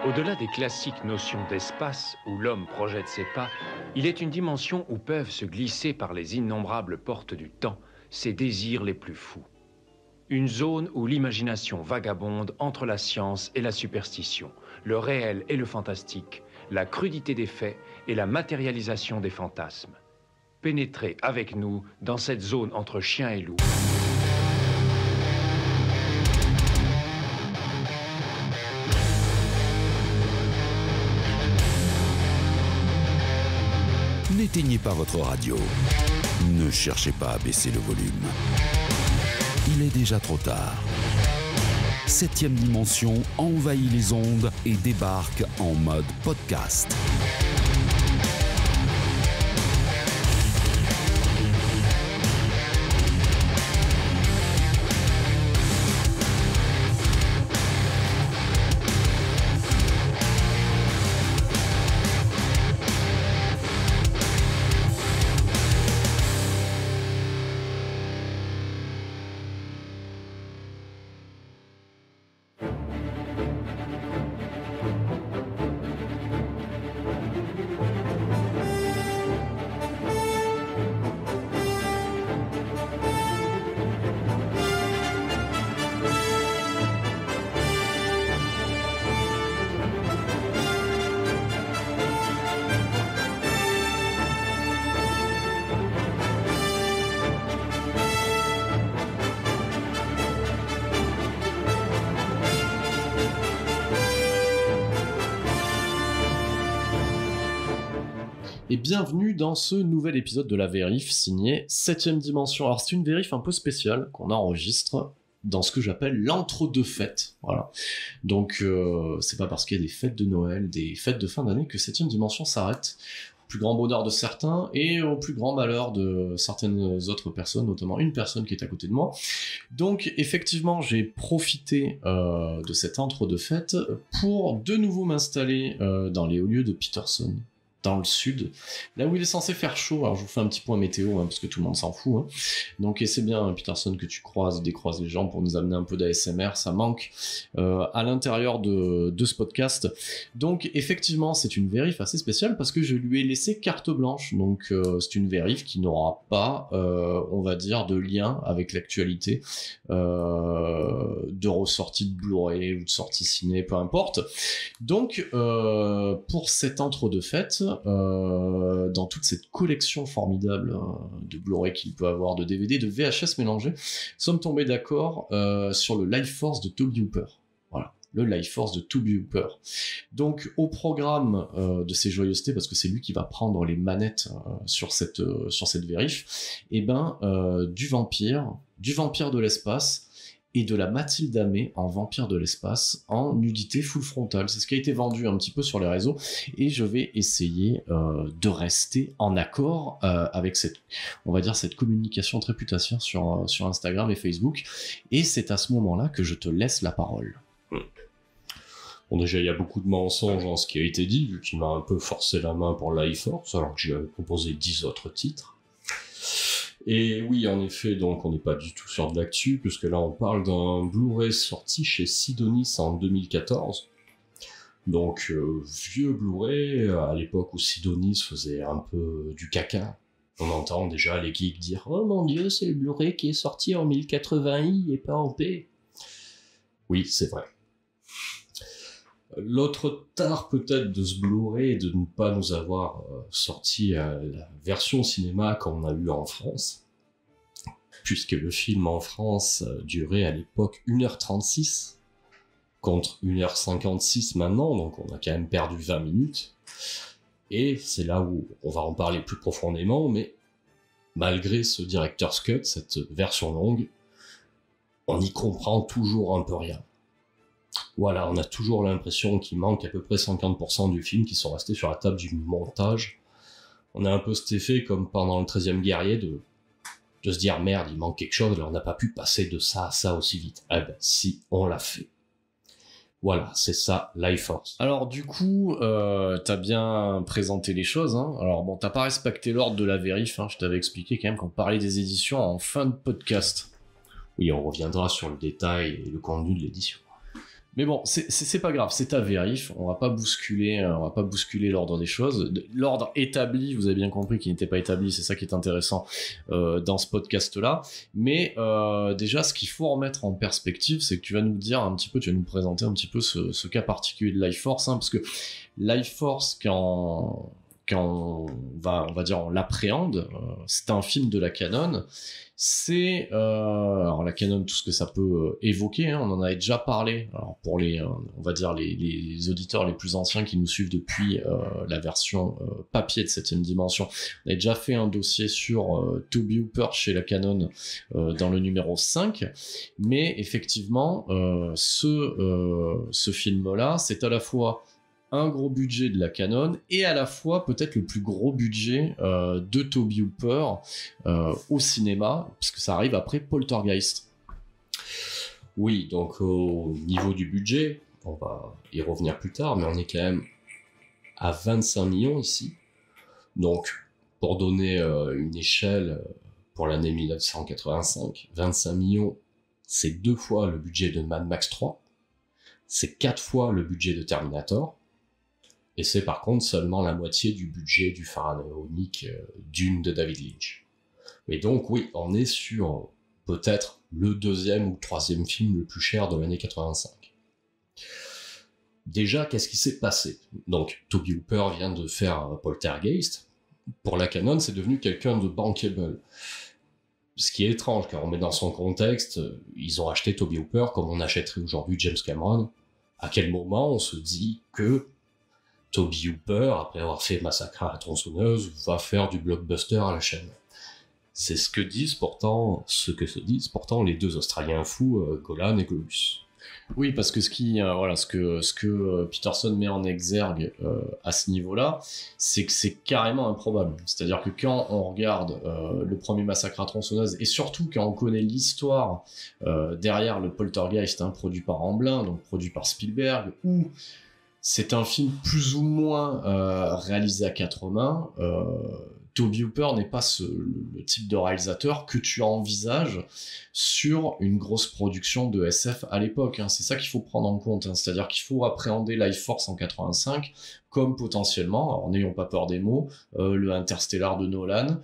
Au-delà des classiques notions d'espace où l'homme projette ses pas, il est une dimension où peuvent se glisser par les innombrables portes du temps ses désirs les plus fous. Une zone où l'imagination vagabonde entre la science et la superstition, le réel et le fantastique, la crudité des faits et la matérialisation des fantasmes. Pénétrez avec nous dans cette zone entre chien et loup. N'éteignez pas votre radio. Ne cherchez pas à baisser le volume. Il est déjà trop tard. 7e dimension envahit les ondes et débarque en mode podcast. Et bienvenue dans ce nouvel épisode de la Vérif signé 7ème dimension. Alors c'est une vérif un peu spéciale qu'on enregistre dans ce que j'appelle l'entre-deux fêtes. Voilà. Donc c'est pas parce qu'il y a des fêtes de Noël, des fêtes de fin d'année que 7ème dimension s'arrête. Au plus grand bonheur de certains et au plus grand malheur de certaines autres personnes, notamment une personne qui est à côté de moi. Donc effectivement j'ai profité de cet entre-deux fêtes pour de nouveau m'installer dans les hauts lieux de Peterson, dans le sud, là où il est censé faire chaud. Alors je vous fais un petit point météo, parce que tout le monde s'en fout. Donc et c'est bien, Peterson, que tu décroises les gens pour nous amener un peu d'ASMR, ça manque à l'intérieur de ce podcast. Donc effectivement, c'est une vérif assez spéciale parce que je lui ai laissé carte blanche. Donc c'est une vérif qui n'aura pas, on va dire, de lien avec l'actualité, de ressortie de Blu-ray ou de sortie ciné, peu importe. Donc pour cet entre-deux-fêtes, dans toute cette collection formidable de Blu-ray qu'il peut avoir, de DVD, de VHS mélangés, sommes tombés d'accord sur le Life Force de Tobe Hooper. Voilà, le Life Force de Tobe Hooper. Donc au programme de ces joyeusetés, parce que c'est lui qui va prendre les manettes sur cette vérif, et du vampire de l'espace, et de la Mathilde Amé en vampire de l'espace en nudité full frontale. C'est ce qui a été vendu un petit peu sur les réseaux et je vais essayer de rester en accord avec cette communication très putassière sur Instagram et Facebook, et c'est à ce moment-là que je te laisse la parole. Bon, déjà, il y a beaucoup de mensonges dans ce qui a été dit, vu qu'il m'a un peu forcé la main pour Life Force, alors que j'avais proposé 10 autres titres. Et oui, en effet, donc on n'est pas du tout sur de l'actu, puisque là on parle d'un Blu-ray sorti chez Sidonis en 2014. Donc vieux Blu-ray, à l'époque où Sidonis faisait un peu du caca. On entend déjà les geeks dire « Oh mon Dieu, c'est le Blu-ray qui est sorti en 1080i et pas en P ». Oui, c'est vrai. L'autre tard peut-être de ce Blu-ray est de ne pas nous avoir sorti la version cinéma qu'on a eue en France, puisque le film en France durait à l'époque 1h36 contre 1h56 maintenant, donc on a quand même perdu 20 minutes, et c'est là où on va en parler plus profondément, mais malgré ce Director's Cut, cette version longue, on y comprend toujours un peu rien. Voilà, on a toujours l'impression qu'il manque à peu près 50% du film qui sont restés sur la table du montage. On a un peu cet effet comme pendant le 13e guerrier de se dire merde, il manque quelque chose, là on n'a pas pu passer de ça à ça aussi vite. Eh ben si, on l'a fait. Voilà, c'est ça, Life Force. Alors du coup, t'as bien présenté les choses, Alors bon, t'as pas respecté l'ordre de la vérif, je t'avais expliqué quand même qu'on parlait des éditions en fin de podcast. Oui, on reviendra sur le détail et le contenu de l'édition. Mais bon, c'est pas grave, c'est ta vérif, on va pas bousculer l'ordre des choses. L'ordre établi, vous avez bien compris qu'il n'était pas établi, c'est ça qui est intéressant dans ce podcast-là. Mais déjà, ce qu'il faut remettre en perspective, c'est que tu vas nous présenter un petit peu ce cas particulier de Life Force, hein, parce que Life Force, quand on l'appréhende, c'est un film de la Canon. C'est alors la Canon, tout ce que ça peut évoquer, hein, on en avait déjà parlé. Alors pour les auditeurs les plus anciens qui nous suivent depuis la version papier de 7ème dimension, on a déjà fait un dossier sur Tobe Hooper chez la Canon dans le numéro 5. Mais effectivement, ce film-là, c'est à la fois un gros budget de la Canon et à la fois peut-être le plus gros budget de Tobe Hooper au cinéma, puisque ça arrive après Poltergeist. Oui, donc au niveau du budget, on va y revenir plus tard, mais on est quand même à 25 millions ici. Donc, pour donner une échelle pour l'année 1985, 25 millions, c'est 2 fois le budget de Mad Max 3, c'est 4 fois le budget de Terminator, et c'est par contre seulement la moitié du budget du pharaonique Dune de David Lynch. Et donc oui, on est sur peut-être le 2e ou 3e film le plus cher de l'année 85. Déjà, qu'est-ce qui s'est passé? Donc, Tobe Hooper vient de faire Poltergeist. Pour la Canon, c'est devenu quelqu'un de bankable. Ce qui est étrange, car on met dans son contexte, ils ont acheté Tobe Hooper comme on achèterait aujourd'hui James Cameron. À quel moment on se dit que Tobe Hooper, après avoir fait Massacre à la tronçonneuse, va faire du blockbuster à la chaîne? C'est ce que se disent pourtant les 2 Australiens fous, Golan et Globus. Oui, parce que ce que Peterson met en exergue à ce niveau-là, c'est que c'est carrément improbable. C'est-à-dire que quand on regarde le premier Massacre à tronçonneuse, et surtout quand on connaît l'histoire derrière le Poltergeist, hein, produit par Amblin, donc produit par Spielberg, où c'est un film plus ou moins réalisé à 4 mains, Tobe Hooper n'est pas le type de réalisateur que tu envisages sur une grosse production de SF à l'époque, hein. C'est ça qu'il faut prendre en compte, hein. C'est-à-dire qu'il faut appréhender Life Force en 85 comme potentiellement, alors n'ayons pas peur des mots, le Interstellar de Nolan,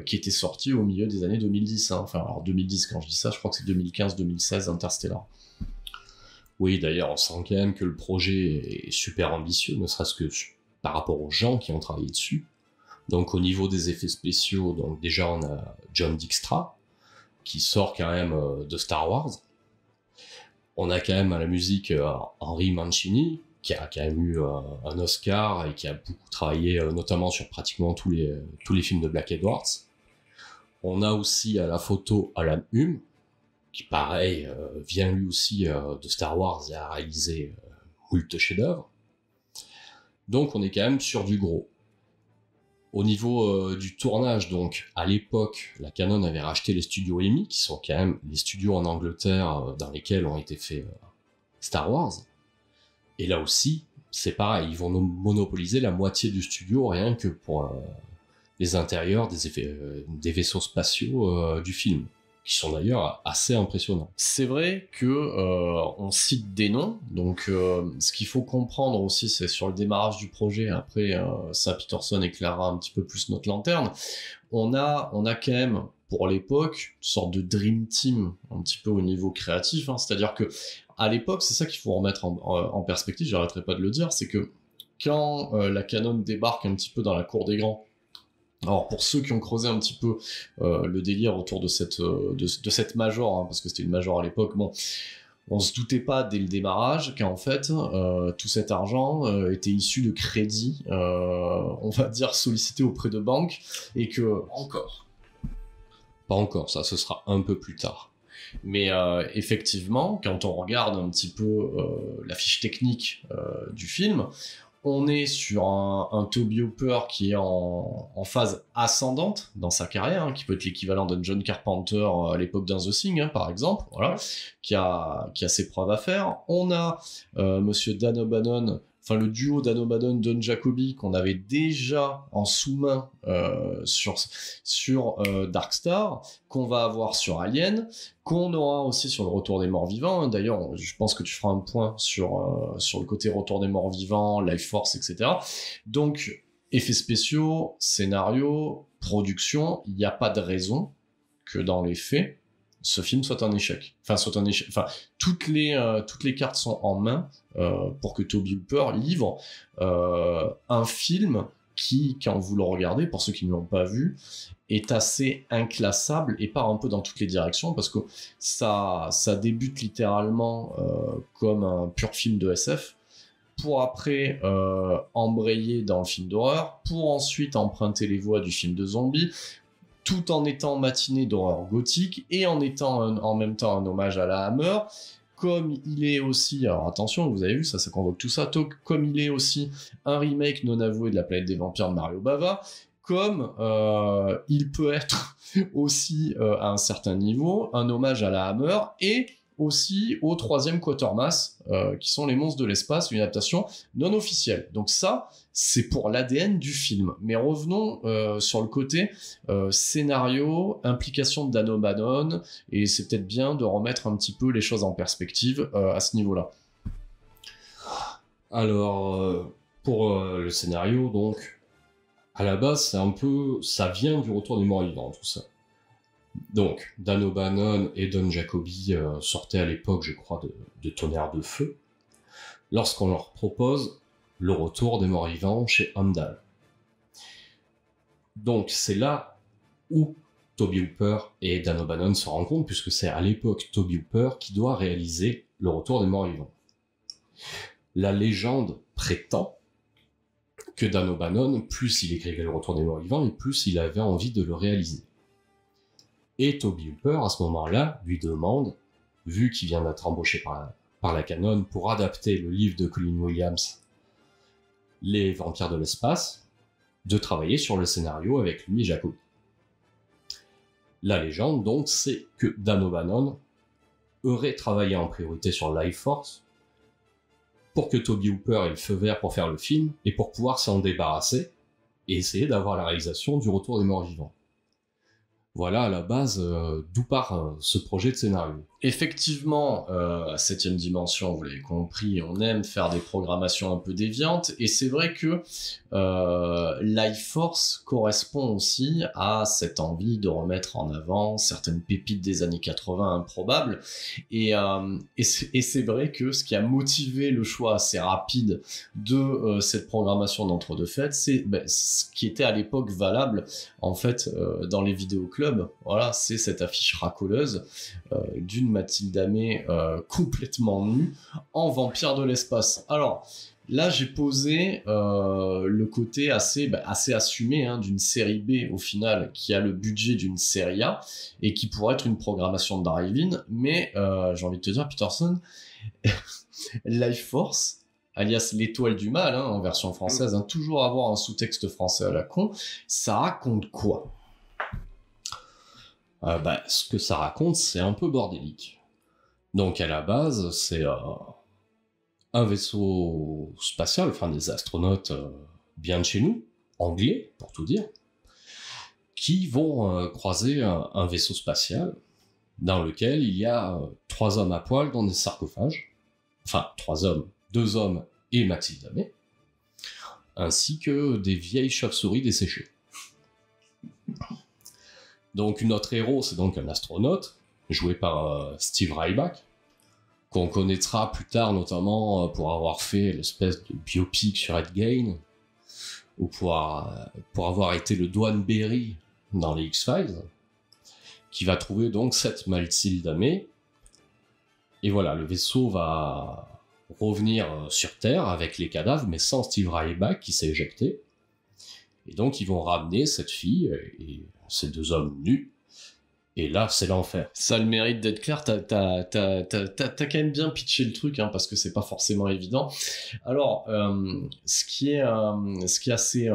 qui était sorti au milieu des années 2010, hein. Enfin, alors 2010, quand je dis ça, je crois que c'est 2015-2016 Interstellar. Oui, d'ailleurs, on sent quand même que le projet est super ambitieux, ne serait-ce que par rapport aux gens qui ont travaillé dessus. Donc au niveau des effets spéciaux, donc déjà on a John Dykstra, qui sort quand même de Star Wars. On a quand même à la musique Henry Mancini, qui a quand même eu un Oscar et qui a beaucoup travaillé notamment sur pratiquement tous les films de Black Edwards. On a aussi à la photo Alan Hume, qui pareil vient lui aussi de Star Wars et a réalisé moult chefs-d'œuvre. Donc on est quand même sur du gros. Au niveau du tournage, donc, à l'époque, la Canon avait racheté les studios EMI, qui sont quand même les studios en Angleterre dans lesquels ont été faits Star Wars. Et là aussi, c'est pareil, ils vont monopoliser la moitié du studio rien que pour les intérieurs des vaisseaux spatiaux du film, qui sont d'ailleurs assez impressionnants. C'est vrai que on cite des noms, donc ce qu'il faut comprendre aussi, c'est sur le démarrage du projet, après ça Peterson éclairera un petit peu plus notre lanterne, on a quand même, pour l'époque, une sorte de dream team, un petit peu au niveau créatif, hein, c'est-à-dire que à l'époque, c'est ça qu'il faut remettre en perspective, j'arrêterai pas de le dire, c'est que quand la Canon débarque un petit peu dans la cour des grands, alors pour ceux qui ont creusé un petit peu le délire autour de cette major, hein, parce que c'était une major à l'époque, bon, on se doutait pas dès le démarrage qu'en fait tout cet argent était issu de crédits, on va dire sollicités auprès de banques, et que pas encore, ça ce sera un peu plus tard. Mais effectivement, quand on regarde un petit peu la fiche technique du film, on est sur un Tobe Hooper qui est en phase ascendante dans sa carrière, hein, qui peut être l'équivalent d'un John Carpenter à l'époque d'un The Thing, hein, par exemple, voilà, qui a ses preuves à faire. On a Monsieur Dan O'Bannon enfin le duo Dan O'Bannon, Don Jacoby qu'on avait déjà en sous-main sur Dark Star, qu'on va avoir sur Alien, qu'on aura aussi sur le Retour des Morts Vivants. D'ailleurs, je pense que tu feras un point sur le côté Retour des Morts Vivants, Life Force, etc. Donc, effets spéciaux, scénario, production, il n'y a pas de raison que dans les faits, ce film soit un échec. Enfin, toutes les cartes sont en main pour que Tobe Hooper livre un film qui, quand vous le regardez, pour ceux qui ne l'ont pas vu, est assez inclassable et part un peu dans toutes les directions parce que ça débute littéralement comme un pur film de SF pour après embrayer dans le film d'horreur, pour ensuite emprunter les voies du film de zombie, tout en étant matinée d'horreur gothique et en étant en même temps un hommage à la Hammer, comme il est aussi, alors attention, vous avez vu, ça convoque tout ça, comme il est aussi un remake non avoué de La Planète des Vampires de Mario Bava, comme il peut être aussi à un certain niveau un hommage à la Hammer et aussi au troisième Quatermass, qui sont les monstres de l'espace, une adaptation non officielle. Donc ça, c'est pour l'ADN du film. Mais revenons sur le côté scénario, implication de Dan O'Bannon, et c'est peut-être bien de remettre un petit peu les choses en perspective à ce niveau-là. Alors, pour le scénario, donc, à la base, ça vient du Retour des Morts Vivants, tout ça. Donc, Dan O'Bannon et Don Jacoby sortaient à l'époque, je crois, de Tonnerre de Feu, lorsqu'on leur propose le Retour des Morts Vivants chez Heimdall. Donc, c'est là où Tobe Hooper et Dan O'Bannon se rencontrent, puisque c'est à l'époque Tobe Hooper qui doit réaliser le Retour des Morts Vivants. La légende prétend que Dan O'Bannon, plus il écrivait le Retour des Morts Vivants, et plus il avait envie de le réaliser. Et Tobe Hooper, à ce moment-là, lui demande, vu qu'il vient d'être embauché par la Canon pour adapter le livre de Colin Williams, Les Vampires de l'espace, de travailler sur le scénario avec lui et Jacoby. La légende, donc, c'est que Dan O'Bannon aurait travaillé en priorité sur Life Force pour que Tobe Hooper ait le feu vert pour faire le film et pour pouvoir s'en débarrasser et essayer d'avoir la réalisation du Retour des Morts Vivants. Voilà à la base d'où part ce projet de scénario. Effectivement, à 7ème dimension, vous l'avez compris, on aime faire des programmations un peu déviantes, et c'est vrai que Life Force correspond aussi à cette envie de remettre en avant certaines pépites des années 80 improbables, et c'est vrai que ce qui a motivé le choix assez rapide de cette programmation d'entre-deux fêtes, c'est ce qui était à l'époque valable en fait dans les vidéoclubs. Voilà, c'est cette affiche racoleuse d'une Mathilde Amé complètement nue en vampire de l'espace. Alors là, j'ai posé le côté assez assumé d'une série B au final, qui a le budget d'une série A et qui pourrait être une programmation de drive-in, mais j'ai envie de te dire, Peterson, Life Force, alias l'étoile du mal, en version française, toujours avoir un sous-texte français à la con, ça raconte quoi ? Ce que ça raconte, c'est un peu bordélique. Donc à la base, c'est un vaisseau spatial, enfin des astronautes bien de chez nous, anglais pour tout dire, qui vont croiser un vaisseau spatial dans lequel il y a 3 hommes à poil dans des sarcophages, enfin 3 hommes, 2 hommes et Mathilde Amé, ainsi que des vieilles chauves-souris desséchées. Donc notre héros, c'est donc un astronaute, joué par Steve Ryback, qu'on connaîtra plus tard notamment pour avoir fait l'espèce de biopic sur Ed Gein, ou pour avoir été le Dwan Berry dans les X-Files, qui va trouver donc cette Mathilde Amé, et voilà, le vaisseau va revenir sur Terre avec les cadavres, mais sans Steve Ryback qui s'est éjecté, et donc ils vont ramener cette fille et ces 2 hommes nus, et là c'est l'enfer. Ça a le mérite d'être clair, t'as quand même bien pitché le truc, parce que c'est pas forcément évident. Alors, ce qui est assez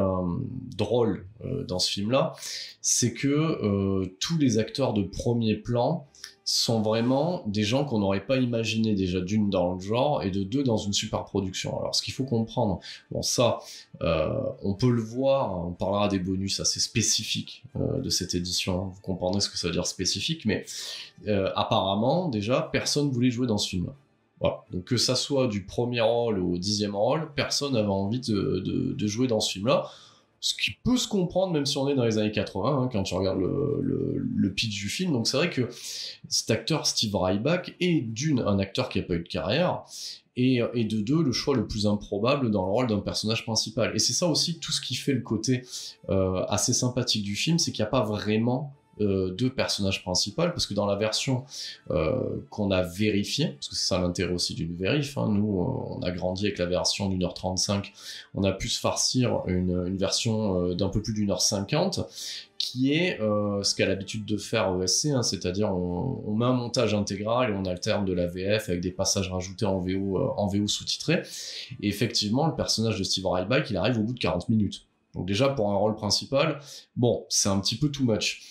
drôle dans ce film-là, c'est que tous les acteurs de premier plan sont vraiment des gens qu'on n'aurait pas imaginé déjà d'une dans le genre et de deux dans une super production. Alors ce qu'il faut comprendre, bon ça, on peut le voir, on parlera des bonus assez spécifiques de cette édition, vous comprendrez ce que ça veut dire spécifique, mais apparemment déjà personne voulait jouer dans ce film-là. Voilà. Donc que ça soit du premier rôle au 10e rôle, personne n'avait envie de jouer dans ce film-là. Ce qui peut se comprendre même si on est dans les années 80, quand tu regardes le pitch du film. Donc c'est vrai que cet acteur Steve Ryback est un acteur qui n'a pas eu de carrière, et de deux, le choix le plus improbable dans le rôle d'un personnage principal. Et c'est ça aussi tout ce qui fait le côté assez sympathique du film, c'est qu'il n'y a pas vraiment deux personnages principaux, parce que dans la version qu'on a vérifiée, parce que c'est ça l'intérêt aussi d'une vérif, nous on a grandi avec la version d'1h35, on a pu se farcir une version d'un peu plus d'1h50, qui est ce qu'a l'habitude de faire ESC, c'est-à-dire on met un montage intégral et on alterne de la VF avec des passages rajoutés en VO sous-titré, et effectivement le personnage de Steve Ryback il arrive au bout de 40 minutes. Donc déjà pour un rôle principal, bon c'est un petit peu too much.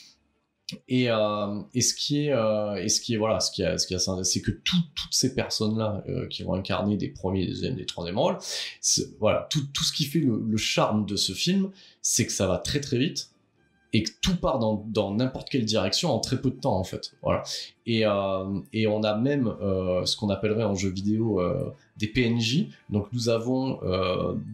Et ce qui est voilà, c'est que toutes ces personnes-là qui vont incarner des premiers, des deuxièmes, des troisièmes rôles, voilà, tout ce qui fait le charme de ce film, c'est que ça va très très vite et que tout part dans n'importe quelle direction en très peu de temps en fait. Voilà. Et on a même ce qu'on appellerait en jeu vidéo des PNJ. Donc nous avons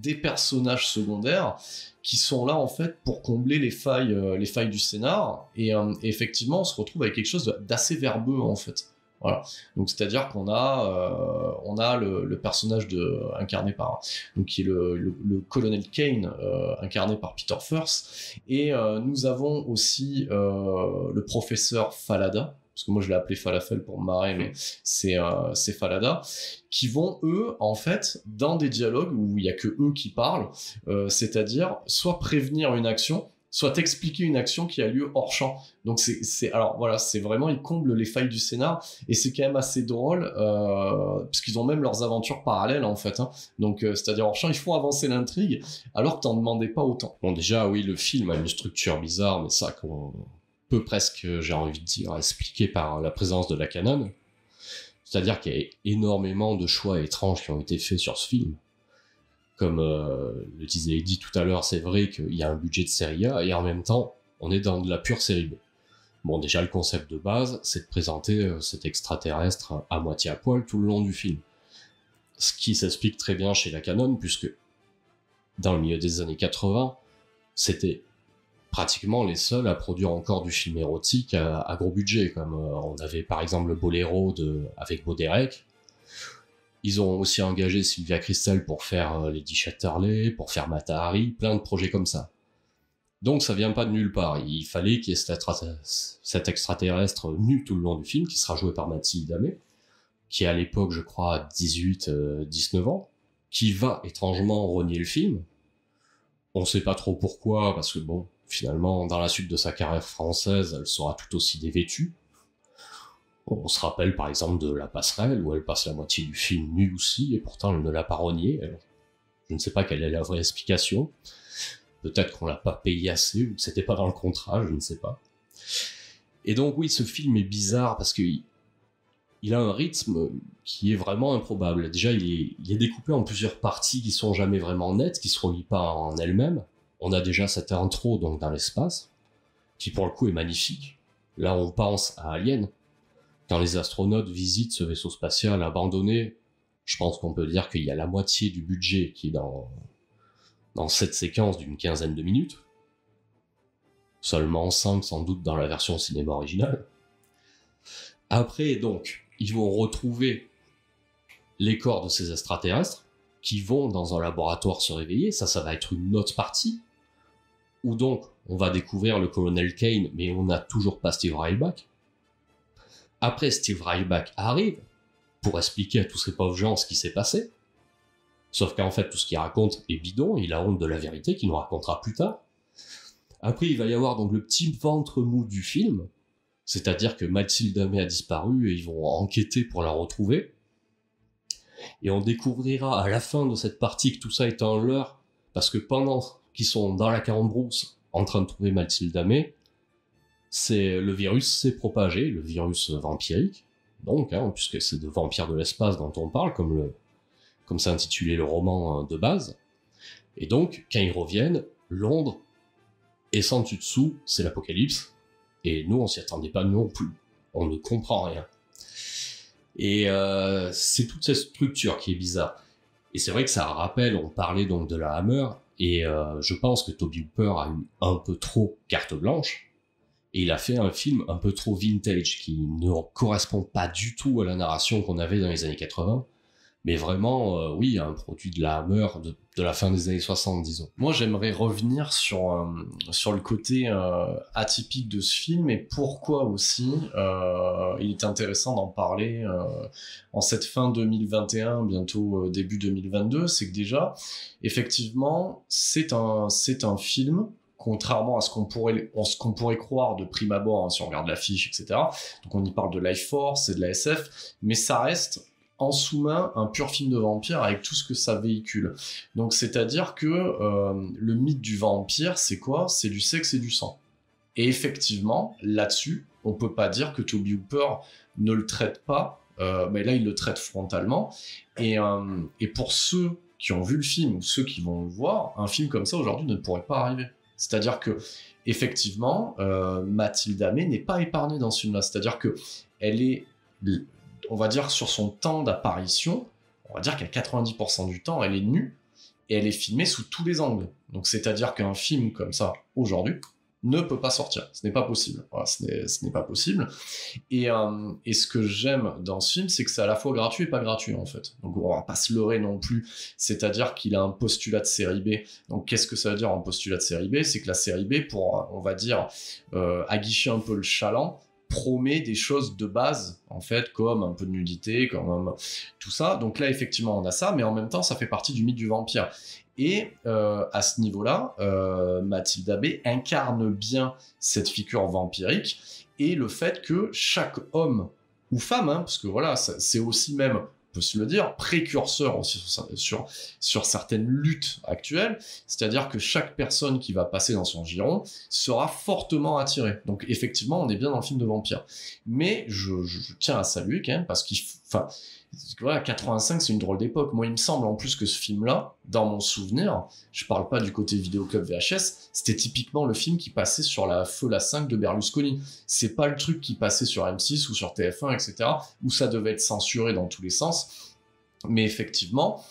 des personnages secondaires qui sont là en fait pour combler les failles du scénar, et effectivement on se retrouve avec quelque chose d'assez verbeux en fait. Voilà. Donc c'est-à-dire qu'on a le personnage incarné par donc qui est le colonel Kane incarné par Peter Firth, et nous avons aussi le professeur Falada, parce que moi je l'ai appelé Falafel pour me marrer, mais c'est Falada, qui vont eux en fait dans des dialogues où il y a que eux qui parlent, c'est-à-dire soit prévenir une action, soit expliquer une action qui a lieu hors champ. Donc alors voilà, c'est vraiment, ils comblent les failles du scénar, et c'est quand même assez drôle, parce qu'ils ont même leurs aventures parallèles en fait. Donc c'est-à-dire hors champ, ils font avancer l'intrigue, alors que t'en demandais pas autant. Bon déjà oui, le film a une structure bizarre, mais ça qu'on peut presque, j'ai envie de dire, expliquer par la présence de la canon. C'est-à-dire qu'il y a énormément de choix étranges qui ont été faits sur ce film. Comme le disait Eddie tout à l'heure, c'est vrai qu'il y a un budget de série A, et en même temps, on est dans de la pure série B. Bon, déjà, le concept de base, c'est de présenter cet extraterrestre à moitié à poil tout le long du film. Ce qui s'explique très bien chez la canon, puisque dans le milieu des années 80, c'était pratiquement les seuls à produire encore du film érotique à gros budget, comme on avait par exemple le Boléro avec Boderek. Ils ont aussi engagé Sylvia Kristel pour faire Lady Chatterley, pour faire Mata Hari, plein de projets comme ça. Donc ça vient pas de nulle part, il fallait qu'il y ait cet extraterrestre nu tout le long du film, qui sera joué par Mathilde Amé, qui à l'époque je crois 18-19 ans, qui va étrangement renier le film. On sait pas trop pourquoi, parce que bon, finalement, dans la suite de sa carrière française, elle sera tout aussi dévêtue. On se rappelle par exemple de La Passerelle, où elle passe la moitié du film nue aussi, et pourtant elle ne l'a pas renié. Je ne sais pas quelle est la vraie explication. Peut-être qu'on l'a pas payé assez, ou que c'était pas dans le contrat, je ne sais pas. Et donc oui, ce film est bizarre, parce qu'il a un rythme qui est vraiment improbable. Déjà, il est découpé en plusieurs parties qui sont jamais vraiment nettes, qui se relient pas en elles-mêmes. On a déjà cette intro donc dans l'espace, qui pour le coup est magnifique. Là, on pense à Alien. Quand les astronautes visitent ce vaisseau spatial abandonné, je pense qu'on peut dire qu'il y a la moitié du budget qui est dans cette séquence d'une quinzaine de minutes. Seulement 5 sans doute dans la version cinéma originale. Après, donc, ils vont retrouver les corps de ces extraterrestres, qui vont dans un laboratoire se réveiller, ça va être une autre partie, où donc on va découvrir le colonel Kane, mais on n'a toujours pas Steve Ryback. Après, Steve Ryback arrive pour expliquer à tous ces pauvres gens ce qui s'est passé, sauf qu'en fait tout ce qu'il raconte est bidon, il a honte de la vérité qu'il nous racontera plus tard. Après, il va y avoir donc le petit ventre mou du film, c'est-à-dire que Mathilde Amé a disparu et ils vont enquêter pour la retrouver. Et on découvrira à la fin de cette partie que tout ça est un leurre, parce que pendant qu'ils sont dans la Cambrousse en train de trouver Mathilde Amé, le virus s'est propagé, le virus vampirique, donc, puisque c'est de vampires de l'espace dont on parle, comme c'est intitulé le roman de base. Et donc, quand ils reviennent, Londres est sans dessus dessous, c'est l'apocalypse, et nous on s'y attendait pas non plus, on ne comprend rien. Et c'est toute cette structure qui est bizarre. Et c'est vrai que ça rappelle, on parlait donc de la Hammer, et je pense que Tobe Hooper a eu un peu trop carte blanche, et il a fait un film un peu trop vintage, qui ne correspond pas du tout à la narration qu'on avait dans les années 80, mais vraiment, oui, un produit de la Hammer de la fin des années 60, disons. Moi, j'aimerais revenir sur le côté atypique de ce film et pourquoi aussi il est intéressant d'en parler en cette fin 2021, bientôt début 2022. C'est que déjà, effectivement, c'est un film, contrairement à ce qu'on pourrait croire de prime abord, si on regarde l'affiche, etc. Donc on y parle de Life Force, c'est de la SF, mais ça reste en sous-main un pur film de vampire avec tout ce que ça véhicule. Donc c'est-à-dire que le mythe du vampire, c'est quoi ? C'est du sexe et du sang. Et effectivement, là-dessus, on peut pas dire que Tobe Hooper ne le traite pas, mais là il le traite frontalement. Et pour ceux qui ont vu le film ou ceux qui vont le voir, un film comme ça aujourd'hui ne pourrait pas arriver. C'est-à-dire que effectivement, Mathilda May n'est pas épargnée dans ce film-là. C'est-à-dire que elle est, on va dire, sur son temps d'apparition, on va dire qu'à 90% du temps, elle est nue et elle est filmée sous tous les angles. Donc, c'est-à-dire qu'un film comme ça, aujourd'hui, ne peut pas sortir. Ce n'est pas possible. Voilà, ce n'est pas possible. Et ce que j'aime dans ce film, c'est que c'est à la fois gratuit et pas gratuit, en fait. Donc, on va pas se leurrer non plus. C'est-à-dire qu'il a un postulat de série B. Donc, qu'est-ce que ça veut dire, un postulat de série B ? C'est que la série B, pour, on va dire, aguicher un peu le chaland, promet des choses de base, en fait, comme un peu de nudité, comme tout ça. Donc là, effectivement, on a ça, mais en même temps, ça fait partie du mythe du vampire. Et à ce niveau-là, Mathilda May incarne bien cette figure vampirique et le fait que chaque homme ou femme, parce que voilà, c'est aussi même, on peut se le dire, précurseur aussi sur certaines luttes actuelles, c'est-à-dire que chaque personne qui va passer dans son giron sera fortement attirée. Donc effectivement, on est bien dans le film de vampire. Mais je tiens à saluer quand même, parce voilà, 85, c'est une drôle d'époque. Moi, il me semble en plus que ce film-là, dans mon souvenir, je parle pas du côté vidéoclub VHS, c'était typiquement le film qui passait sur la Feu la 5 de Berlusconi. C'est pas le truc qui passait sur M6 ou sur TF1, etc., où ça devait être censuré dans tous les sens. Mais effectivement,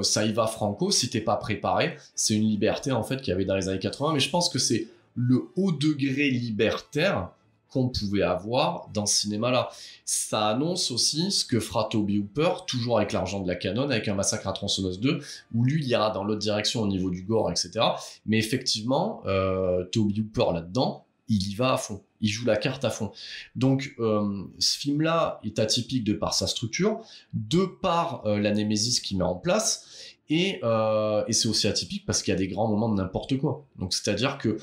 ça y va franco, si t'es pas préparé, c'est une liberté en fait qu'il y avait dans les années 80, mais je pense que c'est le haut degré libertaire qu'on pouvait avoir dans ce cinéma-là. Ça annonce aussi ce que fera Tobe Hooper, toujours avec l'argent de la Canon, avec un Massacre à tronçonneuse 2, où lui, il ira dans l'autre direction au niveau du gore, etc. Mais effectivement, Tobe Hooper, là-dedans, il y va à fond. Il joue la carte à fond. Donc, ce film-là est atypique de par sa structure, de par la némésis qu'il met en place, et c'est aussi atypique parce qu'il y a des grands moments de n'importe quoi. Donc, c'est-à-dire que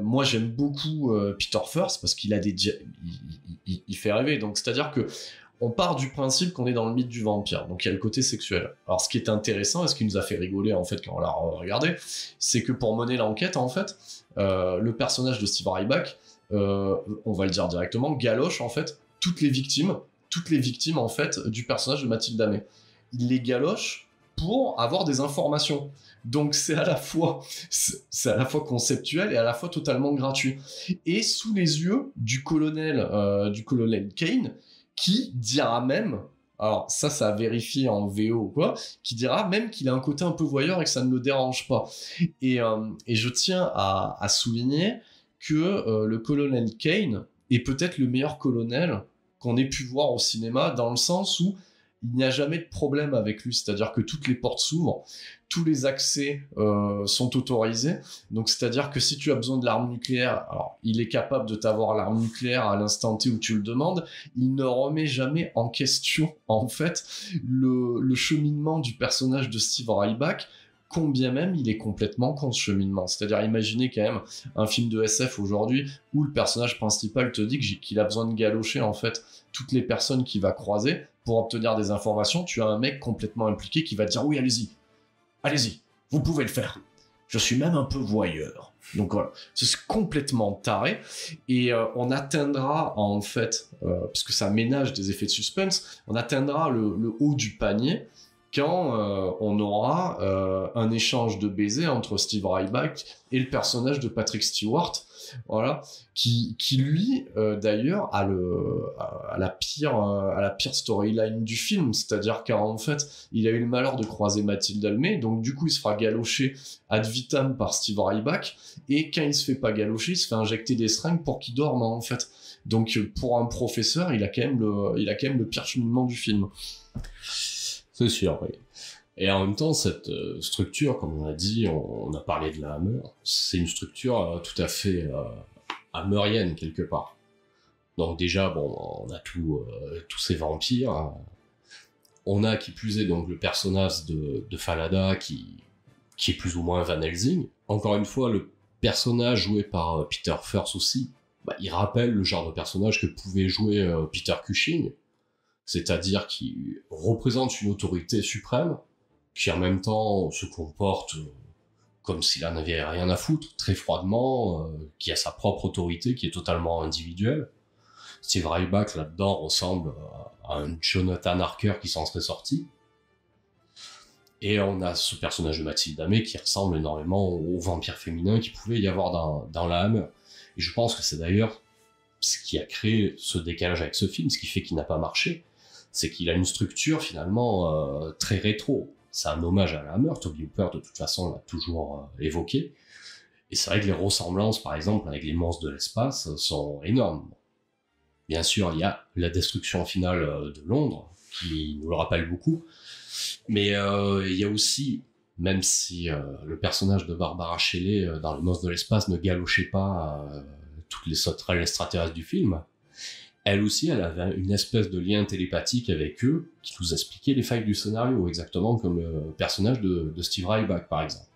moi, j'aime beaucoup Peter First parce qu'il a il fait rêver. Donc, c'est-à-dire que on part du principe qu'on est dans le mythe du vampire. Donc, il y a le côté sexuel. Alors, ce qui est intéressant et ce qui nous a fait rigoler, en fait, quand on l'a regardé, c'est que pour mener l'enquête, en fait, le personnage de Steve Ryback, on va le dire directement, galoche, en fait, toutes les victimes, en fait, du personnage de Mathilda May. Il les galoche pour avoir des informations. Donc c'est à la fois conceptuel et à la fois totalement gratuit. Et sous les yeux du colonel Kane, qui dira même, alors ça a vérifié en VO ou quoi, qui dira même qu'il a un côté un peu voyeur et que ça ne le dérange pas. Et je tiens à souligner que le colonel Kane est peut-être le meilleur colonel qu'on ait pu voir au cinéma, dans le sens où il n'y a jamais de problème avec lui, c'est-à-dire que toutes les portes s'ouvrent, tous les accès sont autorisés, donc c'est-à-dire que si tu as besoin de l'arme nucléaire, alors il est capable de t'avoir l'arme nucléaire à l'instant T où tu le demandes, il ne remet jamais en question, en fait, le cheminement du personnage de Steve Ryback, combien même il est complètement con ce cheminement. C'est-à-dire, imaginez quand même un film de SF aujourd'hui où le personnage principal te dit qu'il a besoin de galocher en fait toutes les personnes qu'il va croiser pour obtenir des informations. Tu as un mec complètement impliqué qui va te dire oui, allez-y, vous pouvez le faire. Je suis même un peu voyeur. Donc voilà, c'est complètement taré. Et on atteindra, en fait, parce que ça ménage des effets de suspense, on atteindra le haut du panier quand on aura un échange de baisers entre Steve Ryback et le personnage de Patrick Stewart, voilà, qui lui d'ailleurs a la pire storyline du film, c'est-à-dire qu'en fait il a eu le malheur de croiser Mathilde Almé, donc du coup il se fera galocher ad vitam par Steve Ryback, et quand il se fait pas galocher, il se fait injecter des seringues pour qu'il dorme en fait. Donc pour un professeur, il a quand même le pire cheminement du film. C'est sûr, oui. Et en même temps, cette structure, comme on a dit, on a parlé de la Hammer, c'est une structure tout à fait hammerienne, quelque part. Donc déjà, bon, on a tous ces vampires. Hein. On a, qui plus est, donc le personnage de Falada, qui est plus ou moins Van Helsing. Encore une fois, le personnage joué par Peter Firth aussi, il rappelle le genre de personnage que pouvait jouer Peter Cushing, c'est-à-dire qui représente une autorité suprême, qui en même temps se comporte comme s'il en avait rien à foutre, très froidement, qui a sa propre autorité, qui est totalement individuelle. Steve Ryback, là-dedans, ressemble à un Jonathan Harker qui s'en serait sorti. Et on a ce personnage de Mathilde Amé qui ressemble énormément au vampire féminin qu'il pouvait y avoir dans la Hammer. Et je pense que c'est d'ailleurs ce qui a créé ce décalage avec ce film, ce qui fait qu'il n'a pas marché, c'est qu'il a une structure finalement très rétro. C'est un hommage à la Hammer, Toby Hooper de toute façon l'a toujours évoqué. Et c'est vrai que les ressemblances, par exemple, avec les monstres de l'espace sont énormes. Bien sûr, il y a la destruction finale de Londres, qui nous le rappelle beaucoup. Mais il y a aussi, même si le personnage de Barbara Shelley dans Les Monstres de l'espace ne galochait pas toutes les sauterelles extraterrestres du film, elle aussi, elle avait une espèce de lien télépathique avec eux qui nous expliquait les failles du scénario, exactement comme le personnage de Steve Ryback, par exemple.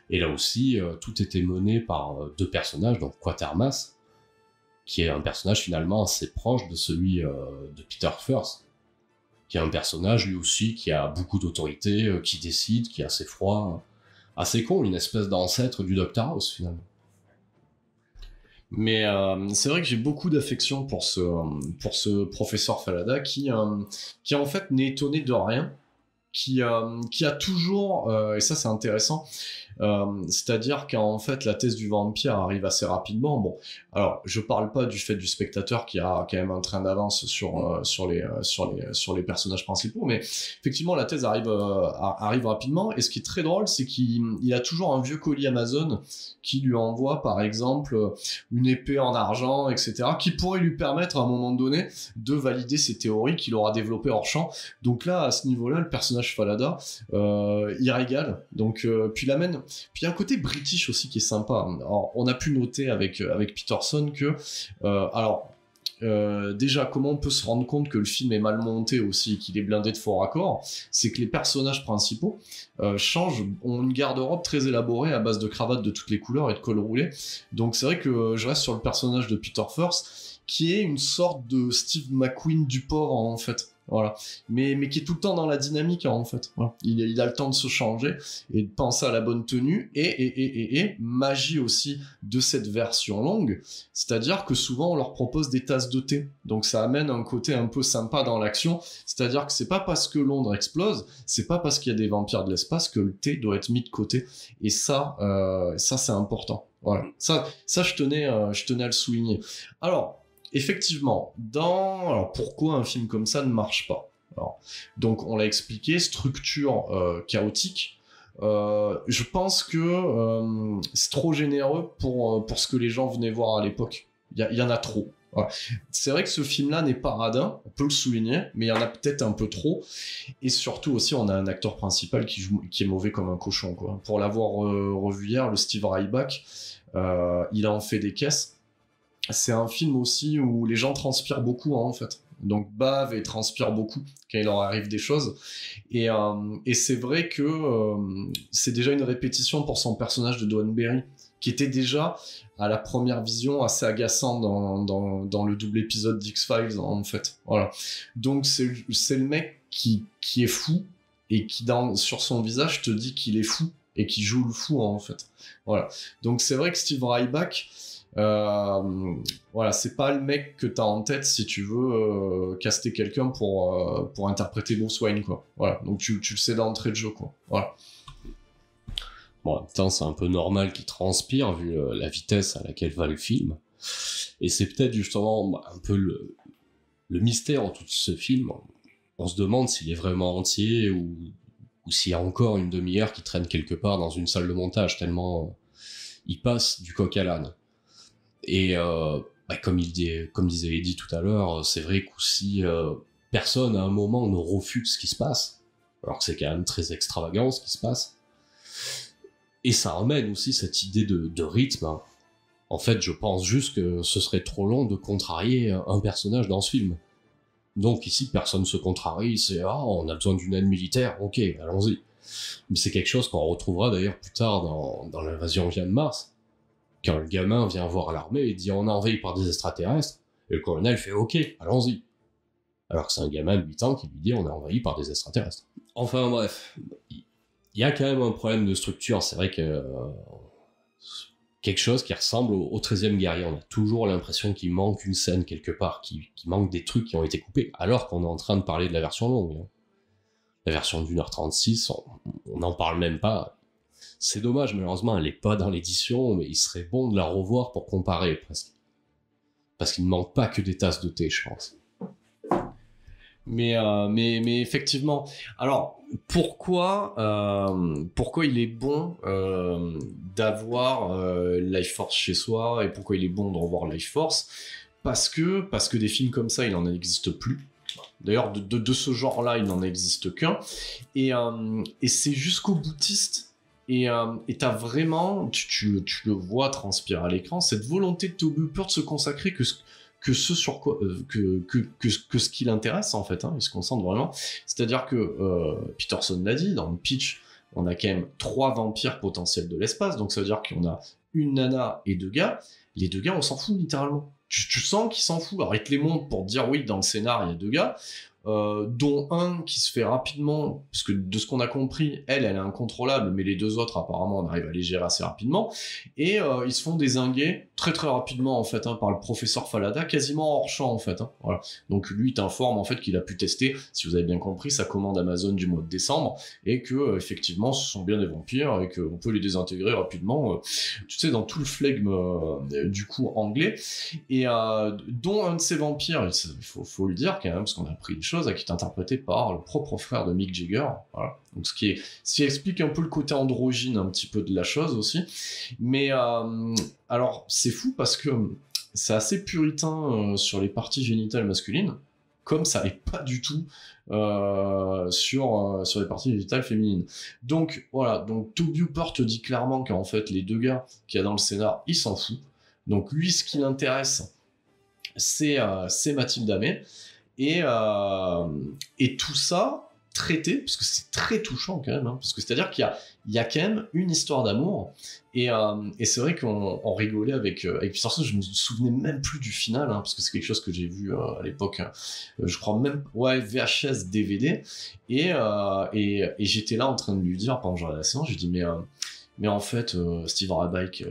Et là aussi, tout était mené par deux personnages, donc Quatermass, qui est un personnage finalement assez proche de celui de Peter Firth, qui est un personnage lui aussi qui a beaucoup d'autorité, qui décide, qui est assez froid, assez con, une espèce d'ancêtre du Dr House finalement. Mais c'est vrai que j'ai beaucoup d'affection pour ce professeur Falada qui en fait n'est étonné de rien, qui a toujours, et ça c'est intéressant, c'est-à-dire qu'en fait la thèse du vampire arrive assez rapidement. Bon, alors je parle pas du fait du spectateur qui a quand même un train d'avance sur les personnages principaux, mais effectivement la thèse arrive rapidement. Et ce qui est très drôle, c'est qu'il a toujours un vieux colis Amazon qui lui envoie par exemple une épée en argent, etc., qui pourrait lui permettre à un moment donné de valider ses théories qu'il aura développées hors champ. Donc là, à ce niveau-là, le personnage Falada, il régale. Donc puis il amène. Puis il y a un côté british aussi qui est sympa. Alors, on a pu noter avec Peterson que déjà, comment on peut se rendre compte que le film est mal monté aussi, qu'il est blindé de faux raccords, c'est que les personnages principaux ont une garde-robe très élaborée à base de cravates de toutes les couleurs et de col roulé. Donc c'est vrai que je reste sur le personnage de Peter Firth, qui est une sorte de Steve McQueen du port en fait. Voilà, mais qui est tout le temps dans la dynamique en fait. Voilà. Il a le temps de se changer et de penser à la bonne tenue et magie aussi de cette version longue, c'est-à-dire que souvent on leur propose des tasses de thé, donc ça amène un côté un peu sympa dans l'action, c'est-à-dire que c'est pas parce que Londres explose, c'est pas parce qu'il y a des vampires de l'espace que le thé doit être mis de côté, et ça c'est important. Voilà, ça je tenais à le souligner. Alors effectivement, alors pourquoi un film comme ça ne marche pas ? Alors, donc on l'a expliqué, structure chaotique. Je pense que c'est trop généreux pour ce que les gens venaient voir à l'époque. Il y en a trop. Voilà. C'est vrai que ce film-là n'est pas radin, on peut le souligner, mais il y en a peut-être un peu trop. Et surtout aussi, on a un acteur principal qui est mauvais comme un cochon, quoi. Pour l'avoir revu hier, le Steve Ryback, il a en fait des caisses. C'est un film aussi où les gens transpirent beaucoup, hein, en fait. Donc bavent et transpirent beaucoup quand il leur arrive des choses. Et c'est vrai que c'est déjà une répétition pour son personnage de Don Berry, qui était déjà, à la première vision, assez agaçant dans le double épisode d'X-Files, en fait. Voilà. Donc c'est le mec qui est fou, et qui, sur son visage, te dit qu'il est fou, et qui joue le fou en fait. Voilà. Donc c'est vrai que Steve Ryback, voilà, c'est pas le mec que t'as en tête si tu veux caster quelqu'un pour interpréter Bruce Wayne, quoi. Voilà. Donc tu le sais d'entrée de jeu, quoi. Voilà. Bon, en même temps, c'est un peu normal qu'il transpire vu la vitesse à laquelle va le film. Et c'est peut-être justement un peu le mystère en tout ce film. On se demande s'il est vraiment entier ou s'il y a encore une demi-heure qui traîne quelque part dans une salle de montage, tellement il passe du coq à l'âne. Et comme disait Eddie tout à l'heure, c'est vrai qu'aussi personne à un moment ne refute ce qui se passe, alors que c'est quand même très extravagant ce qui se passe. Et ça amène aussi cette idée de rythme. En fait, je pense juste que ce serait trop long de contrarier un personnage dans ce film. Donc ici, personne se contrarie, c'est « Ah, on a besoin d'une aide militaire, ok, allons-y ». Mais c'est quelque chose qu'on retrouvera d'ailleurs plus tard dans l'invasion vient de Mars, quand le gamin vient voir l'armée et dit « On est envahi par des extraterrestres », et le colonel fait « Ok, allons-y ». Alors que c'est un gamin de 8 ans qui lui dit « On est envahi par des extraterrestres ». Enfin bref, il y a quand même un problème de structure, c'est vrai que... quelque chose qui ressemble au 13e guerrier. On a toujours l'impression qu'il manque une scène quelque part, qu'il manque des trucs qui ont été coupés, alors qu'on est en train de parler de la version longue. Hein. La version d'1h36, on n'en parle même pas. C'est dommage, malheureusement, elle n'est pas dans l'édition, mais il serait bon de la revoir pour comparer, presque. Parce qu'il ne manque pas que des tasses de thé, je pense. Mais effectivement, alors pourquoi il est bon d'avoir Life Force chez soi et pourquoi il est bon de revoir Life Force? Parce que des films comme ça, il n'en existe plus. D'ailleurs, de ce genre-là, il n'en existe qu'un. Et c'est jusqu'au boutiste. Et t'as vraiment, tu le vois transpirer à l'écran, cette volonté de Tobe Hooper de se consacrer que ce sur quoi que ce qui l'intéresse en fait, hein, il se concentre vraiment. C'est-à-dire que Peterson l'a dit dans le pitch, on a quand même 3 vampires potentiels de l'espace, donc ça veut dire qu'on a une nana et 2 gars. Les 2 gars, on s'en fout littéralement. Tu sens qu'ils s'en foutent. Alors ils te les montrent pour te dire oui, dans le scénar il y a 2 gars. Dont un qui se fait rapidement, parce que de ce qu'on a compris, elle est incontrôlable, mais les 2 autres apparemment on arrive à les gérer assez rapidement, et ils se font dézinguer très très rapidement en fait, hein, par le professeur Falada, quasiment hors champ en fait, hein, voilà. Donc lui il t'informe en fait qu'il a pu tester, si vous avez bien compris, sa commande Amazon du mois de décembre, et que effectivement ce sont bien des vampires, et qu'on peut les désintégrer rapidement, tu sais, dans tout le flegme du coup anglais, et dont un de ces vampires, il faut le dire quand même, parce qu'on a appris des choses, qui est interprété par le propre frère de Mick Jagger, voilà. Donc ce qui explique un peu le côté androgyne un petit peu de la chose aussi, mais alors c'est fou parce que c'est assez puritain sur les parties génitales masculines, comme ça n'est pas du tout sur les parties génitales féminines. Donc voilà, donc Tobe Hooper te dit clairement qu'en fait les 2 gars qu'il y a dans le scénar, il s'en fout. Donc lui, ce qui l'intéresse, c'est Mathilde Amé. Et tout ça traité, parce que c'est très touchant quand même, hein, parce que c'est-à-dire qu'il y a quand même une histoire d'amour, et c'est vrai qu'on rigolait avec Peterson, je me souvenais même plus du final, hein, parce que c'est quelque chose que j'ai vu à l'époque, hein, je crois même, VHS, DVD, et j'étais là en train de lui dire, pendant la séance, je lui dis, mais en fait, Steve Ryback,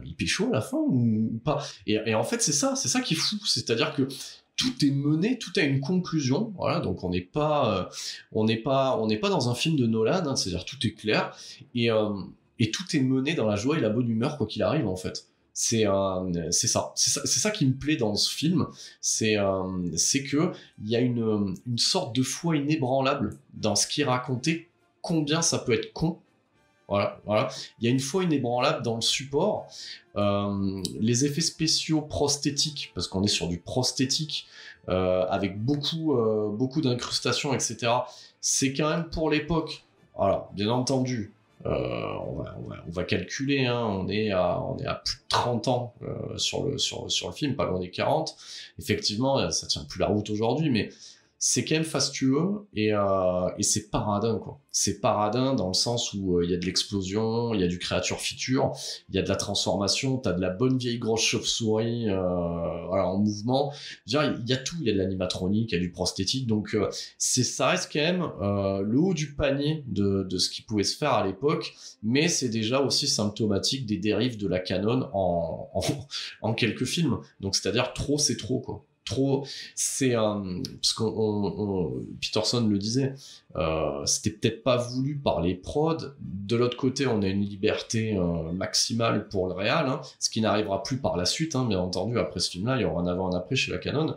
il pécho à la fin ou pas? Et en fait, c'est ça qui est fou, c'est-à-dire que tout est mené, tout a une conclusion, voilà, donc on n'est pas dans un film de Nolan, hein, c'est-à-dire tout est clair, et tout est mené dans la joie et la bonne humeur, quoi qu'il arrive, en fait. C'est ça qui me plaît dans ce film, c'est que il y a une sorte de foi inébranlable dans ce qui est raconté, combien ça peut être con. Voilà. Il y a une foi inébranlable dans le support. Les effets spéciaux prosthétiques, parce qu'on est sur du prosthétique, avec beaucoup d'incrustations, etc. C'est quand même pour l'époque. Alors, bien entendu, on va calculer, hein, on est à plus de 30 ans sur le film, pas loin des 40. Effectivement, ça tient plus la route aujourd'hui, mais c'est quand même fastueux et c'est paradin, quoi. C'est paradin dans le sens où il y a de l'explosion, il y a du créature feature, il y a de la transformation, t'as de la bonne vieille grosse chauve-souris voilà, en mouvement. Je veux dire, il y a tout, il y a de l'animatronique, il y a du prosthétique, donc ça reste quand même le haut du panier de ce qui pouvait se faire à l'époque, mais c'est déjà aussi symptomatique des dérives de la canon en quelques films. Donc c'est-à-dire trop, c'est trop, quoi. Trop, c'est parce qu'on Peterson le disait, c'était peut-être pas voulu par les prods. De l'autre côté, on a une liberté maximale pour le réal, hein, ce qui n'arrivera plus par la suite, hein, bien entendu. Après ce film-là, il y aura un avant, un après chez la Canon,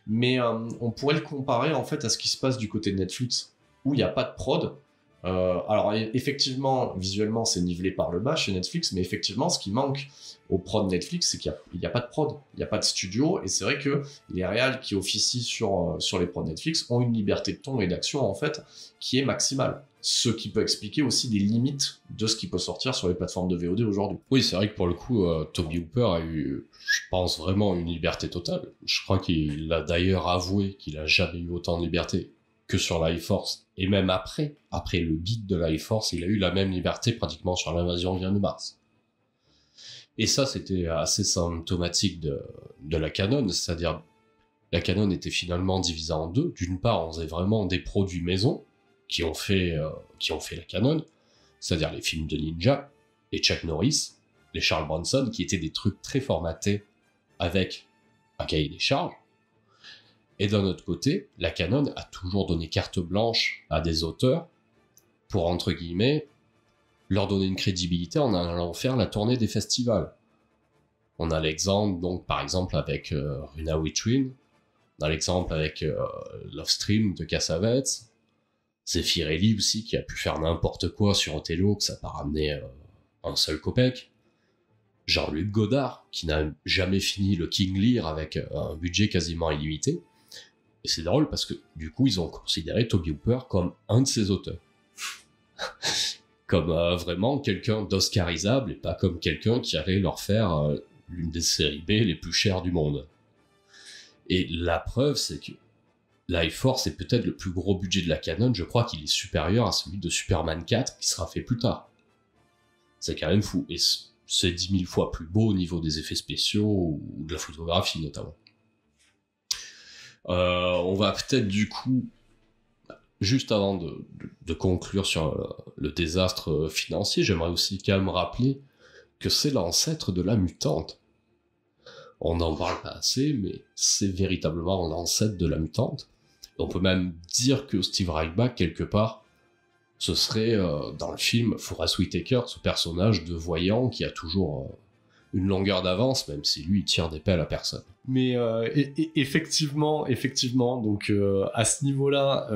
mais on pourrait le comparer en fait à ce qui se passe du côté de Netflix, où il n'y a pas de prod. Alors effectivement, visuellement, c'est nivelé par le bas chez Netflix, mais effectivement, ce qui manque au prod Netflix, c'est qu'il n'y a pas de prod, il n'y a pas de studio, et c'est vrai que les réals qui officient sur les prods Netflix ont une liberté de ton et d'action, en fait, qui est maximale. Ce qui peut expliquer aussi des limites de ce qui peut sortir sur les plateformes de VOD aujourd'hui. Oui, c'est vrai que pour le coup, Toby Hooper a eu, je pense, vraiment une liberté totale. Je crois qu'il a d'ailleurs avoué qu'il a jamais eu autant de liberté que sur Life Force. Et même après le beat de Life Force, il a eu la même liberté pratiquement sur l'invasion vient de Mars. Et ça, c'était assez symptomatique de la Canon, c'est-à-dire la Canon était finalement divisée en deux. D'une part, on faisait vraiment des produits maison qui ont fait la Canon, c'est-à-dire les films de ninja, les Chuck Norris, les Charles Bronson, qui étaient des trucs très formatés avec un cahier des charges. Et d'un autre côté, la Canon a toujours donné carte blanche à des auteurs pour, entre guillemets, leur donner une crédibilité en allant faire la tournée des festivals. On a l'exemple, donc, par exemple, avec Runa Witrin, on a l'exemple avec Love Stream de Cassavetes, Zeffirelli aussi, qui a pu faire n'importe quoi sur Othello, que ça n'a pas ramené un seul copec. Jean-Luc Godard, qui n'a jamais fini le King Lear avec un budget quasiment illimité. Et c'est drôle parce que, du coup, ils ont considéré Toby Hooper comme un de ses auteurs. Comme vraiment quelqu'un d'oscarisable et pas comme quelqu'un qui allait leur faire l'une des séries B les plus chères du monde. Et la preuve, c'est que Life Force est peut-être le plus gros budget de la Canon, je crois qu'il est supérieur à celui de Superman 4 qui sera fait plus tard. C'est quand même fou, et c'est 10 000 fois plus beau au niveau des effets spéciaux ou de la photographie notamment. On va peut-être du coup, juste avant de conclure sur le désastre financier, j'aimerais aussi quand même rappeler que c'est l'ancêtre de la mutante. On n'en parle pas assez, mais c'est véritablement l'ancêtre de la mutante. Et on peut même dire que Steve Reichbach, quelque part, ce serait dans le film Forest Whitaker, ce personnage de voyant qui a toujours une longueur d'avance, même si lui il tire des pelles à personne. Mais effectivement, donc à ce niveau-là,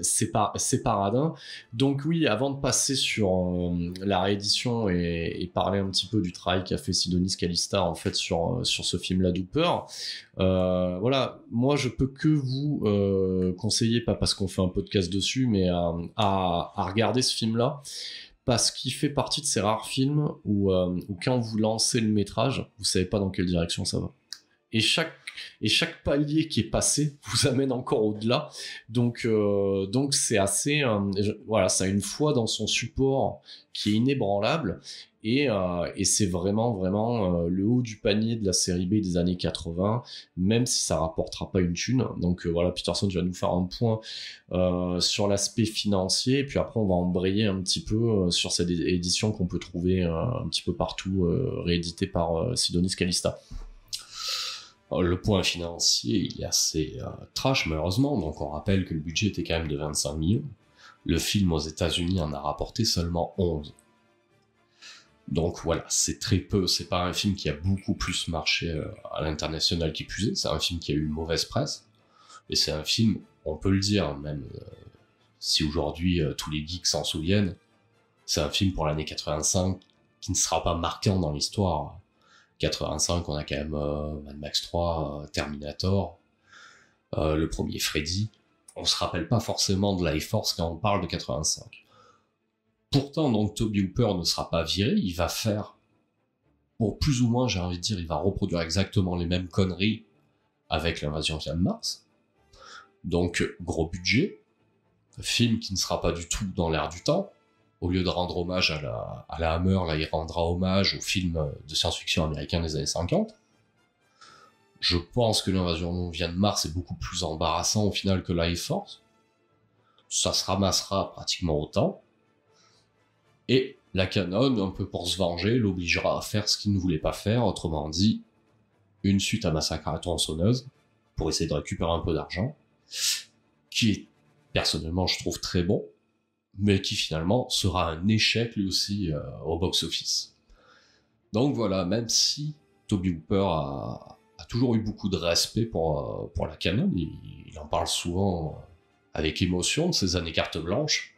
c'est paradin. Donc oui, avant de passer sur la réédition et parler un petit peu du travail qu'a fait Sidonis Calista en fait sur ce film-là d'Hooper, voilà, moi je peux que vous conseiller, pas parce qu'on fait un podcast dessus, mais à regarder ce film-là. Parce qu'il fait partie de ces rares films où quand vous lancez le métrage, vous savez pas dans quelle direction ça va. Et chaque palier qui est passé vous amène encore au-delà. Donc c'est assez... voilà, ça a une foi dans son support qui est inébranlable. Et c'est vraiment le haut du panier de la série B des années 80, même si ça rapportera pas une thune. Donc voilà, Peterson va nous faire un point sur l'aspect financier, et puis après on va embrayer un petit peu sur cette édition qu'on peut trouver un petit peu partout, rééditée par Sidonis Calista. Le point financier, il est assez trash malheureusement, donc on rappelle que le budget était quand même de 25 millions. Le film aux États-Unis en a rapporté seulement 11. Donc voilà, c'est très peu, c'est pas un film qui a beaucoup plus marché à l'international qui plus est, c'est un film qui a eu une mauvaise presse, et c'est un film, on peut le dire, même si aujourd'hui tous les geeks s'en souviennent, c'est un film pour l'année 85 qui ne sera pas marquant dans l'histoire. 85, on a quand même Mad Max 3, Terminator, le premier Freddy, on se rappelle pas forcément de Life Force quand on parle de 85. Pourtant, donc, Toby Hooper ne sera pas viré, il va faire, bon, plus ou moins, j'ai envie de dire, il va reproduire exactement les mêmes conneries avec l'invasion vient de Mars. Donc, gros budget, film qui ne sera pas du tout dans l'air du temps. Au lieu de rendre hommage à la Hammer, là, il rendra hommage au film de science-fiction américain des années 50. Je pense que l'invasion vient de Mars est beaucoup plus embarrassant au final que Life Force. Ça se ramassera pratiquement autant. Et la Canon, un peu pour se venger, l'obligera à faire ce qu'il ne voulait pas faire, autrement dit, une suite à Massacre à la tronçonneuse, pour essayer de récupérer un peu d'argent, qui est, personnellement, je trouve très bon, mais qui finalement sera un échec lui aussi au box-office. Donc voilà, même si Toby Hooper a toujours eu beaucoup de respect pour la Canon, il en parle souvent avec émotion de ses années carte blanche,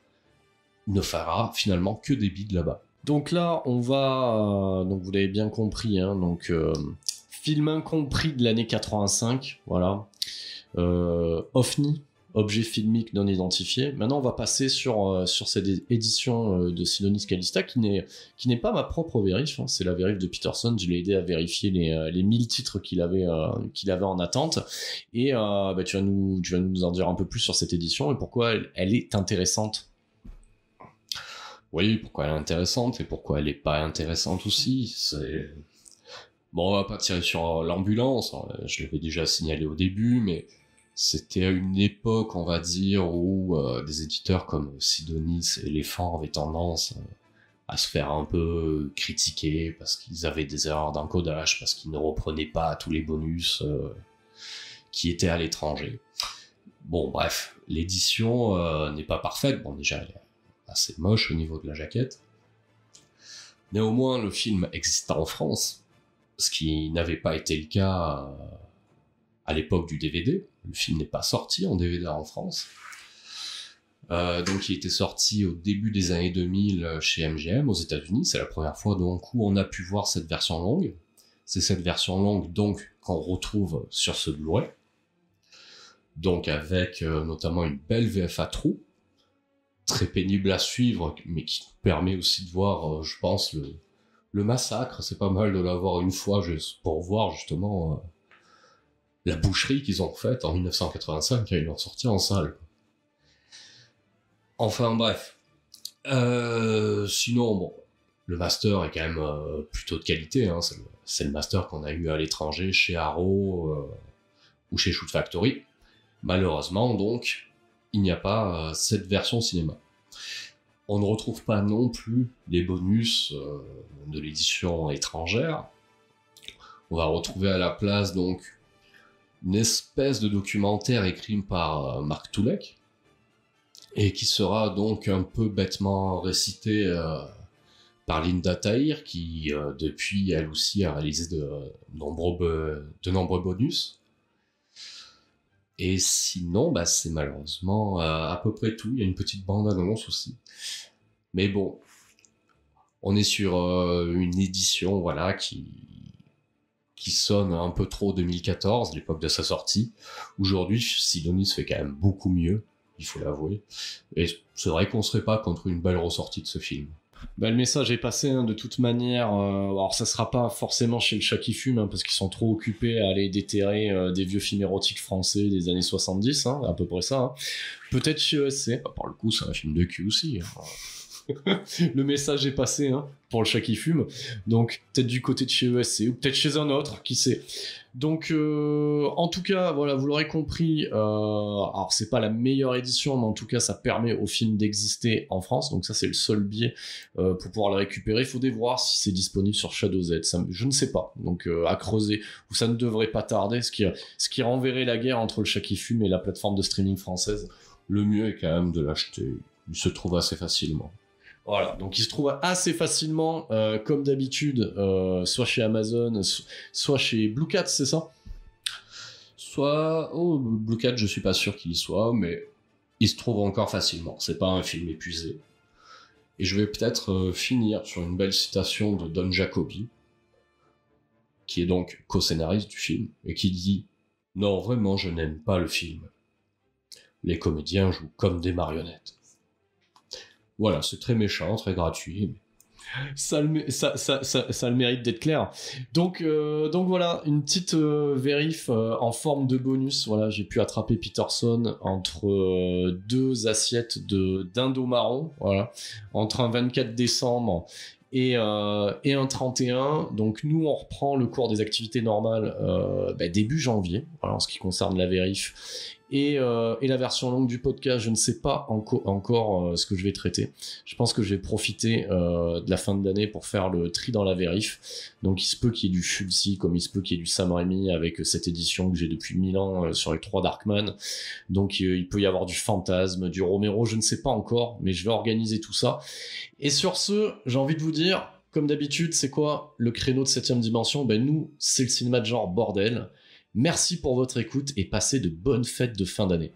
il ne fera finalement que des bides là-bas. Donc là, on va... donc vous l'avez bien compris, hein, donc film incompris de l'année 85, voilà. OVNI, objet filmique non identifié. Maintenant, on va passer sur cette édition de Sidonis Calista qui n'est pas ma propre vérif, hein, c'est la vérif de Peterson. Je l'ai aidé à vérifier les 1000 titres qu'il avait en attente. Et tu vas nous en dire un peu plus sur cette édition et pourquoi elle est intéressante. Oui, pourquoi elle est intéressante et pourquoi elle n'est pas intéressante aussi. Bon, on va pas tirer sur l'ambulance, je l'avais déjà signalé au début, mais c'était à une époque, on va dire, où des éditeurs comme Sidonis et Elephant avaient tendance à se faire un peu critiquer parce qu'ils avaient des erreurs d'encodage, parce qu'ils ne reprenaient pas tous les bonus qui étaient à l'étranger. Bon, bref, l'édition n'est pas parfaite. Bon, déjà, elle est assez moche au niveau de la jaquette. Néanmoins, le film existe en France, ce qui n'avait pas été le cas à l'époque du DVD. Le film n'est pas sorti en DVD en France. Donc il était sorti au début des années 2000 chez MGM aux États-Unis. C'est la première fois donc où on a pu voir cette version longue. C'est cette version longue donc qu'on retrouve sur ce Blu-ray. Donc avec notamment une belle VFA trou, très pénible à suivre, mais qui permet aussi de voir, je pense, le massacre. C'est pas mal de l'avoir une fois juste pour voir justement la boucherie qu'ils ont faite en 1985 quand ils l'ont sorti en salle. Enfin bref. Sinon, bon, le master est quand même plutôt de qualité. Hein. C'est le master qu'on a eu à l'étranger chez Arrow ou chez Shoot Factory. Malheureusement, donc, il n'y a pas cette version cinéma. On ne retrouve pas non plus les bonus de l'édition étrangère. On va retrouver à la place donc une espèce de documentaire écrit par Mark Tulek et qui sera donc un peu bêtement récité par Linda Tahir qui depuis elle aussi a réalisé de nombreux bonus. Et sinon, c'est malheureusement à peu près tout. Il y a une petite bande-annonce aussi. Mais bon, on est sur une édition voilà, qui sonne un peu trop 2014, l'époque de sa sortie. Aujourd'hui, Sidonis fait quand même beaucoup mieux, il faut l'avouer. Et c'est vrai qu'on serait pas contre une belle ressortie de ce film. Le message est passé hein, de toute manière. Alors ça sera pas forcément chez le chat qui fume hein, parce qu'ils sont trop occupés à aller déterrer des vieux films érotiques français des années 70, hein, à peu près ça. Hein. Peut-être chez ESC. Par le coup, c'est un film de cul aussi. Hein. Le message est passé hein, pour le chat qui fume. Donc peut-être du côté de chez ESC ou peut-être chez un autre, qui sait. Donc en tout cas, voilà, vous l'aurez compris. Alors c'est pas la meilleure édition, mais en tout cas ça permet au film d'exister en France. Donc ça c'est le seul biais pour pouvoir le récupérer. Il faudrait voir si c'est disponible sur Shadow Z. Ça, je ne sais pas. Donc à creuser. Ou ça ne devrait pas tarder. Ce qui renverrait la guerre entre le chat qui fume et la plateforme de streaming française. Le mieux est quand même de l'acheter. Il se trouve assez facilement. Voilà, donc il se trouve assez facilement, comme d'habitude, soit chez Amazon, soit chez Blue Cat, c'est ça ? Blue Cat, je suis pas sûr qu'il y soit, mais il se trouve encore facilement. C'est pas un film épuisé. Et je vais peut-être finir sur une belle citation de Don Jacoby, qui est donc co-scénariste du film, et qui dit « Non, vraiment, je n'aime pas le film. Les comédiens jouent comme des marionnettes. » Voilà, c'est très méchant, très gratuit, mais Ça a le mérite d'être clair. Donc voilà, une petite vérif en forme de bonus. Voilà, j'ai pu attraper Peterson entre 2 assiettes d'indo marron, voilà, entre un 24 décembre et un 31. Donc nous, on reprend le cours des activités normales début janvier, voilà, en ce qui concerne la vérif. Et la version longue du podcast, je ne sais pas encore ce que je vais traiter. Je pense que je vais profiter de la fin de l'année pour faire le tri dans la vérif. Donc il se peut qu'il y ait du Fulci, comme il se peut qu'il y ait du Sam Raimi avec cette édition que j'ai depuis 1000 ans sur les 3 Darkman. Donc il peut y avoir du Fantasme, du Romero, je ne sais pas encore, mais je vais organiser tout ça. Et sur ce, j'ai envie de vous dire, comme d'habitude, c'est quoi le créneau de 7ème dimension ? Nous, c'est le cinéma de genre bordel. Merci pour votre écoute et passez de bonnes fêtes de fin d'année.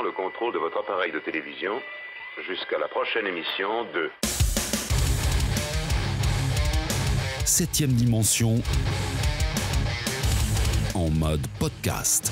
Le contrôle de votre appareil de télévision jusqu'à la prochaine émission de 7ème dimension en mode podcast.